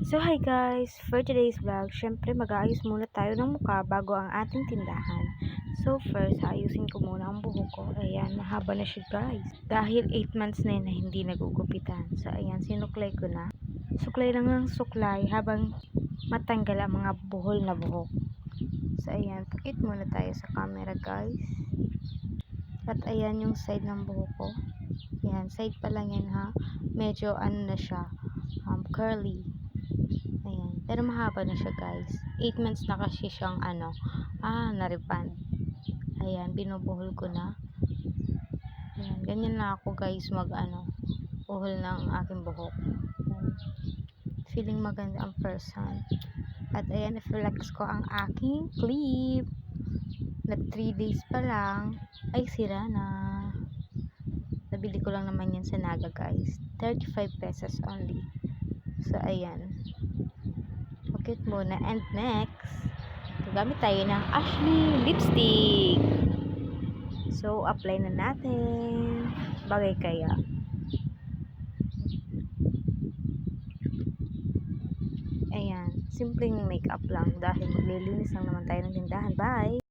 So hi guys, for today's vlog, syempre mag-aayos muna tayo ng mukha bago ang ating tindahan. So first, ayusin ko muna ang buhok ko. Ayan, mahaba na siya guys. Dahil 8 months na yun na hindi nagugupitan. So ayan, sinuklay ko na. Suklay lang ng suklay habang matanggal ang mga buhol na buhok. So ayan, pakit muna tayo sa camera guys. At ayan yung side ng buhok ko. Ayan, side pa lang yan ha. Medyo ano na siya, curly. Ayan. Pero mahaba na siya guys. 8 months na kasi siyang na-reband. Ayan, binubuhol ko na. Ayan, ganyan na ako guys buhol ng aking buhok. Ayan. Feeling maganda ang person. At ayan, i-flex ko ang aking clip. Na 3 days pa lang, ay sira na. Nabili ko lang naman yan sa Naga guys. 35 pesos only. So, ayan. Bakit muna. And next, gagamit tayo ng Ashley lipstick. So, apply na natin. Bagay kaya. Ayan. Simpleng makeup lang dahil maglilinis lang naman tayo ng tindahan. Bye!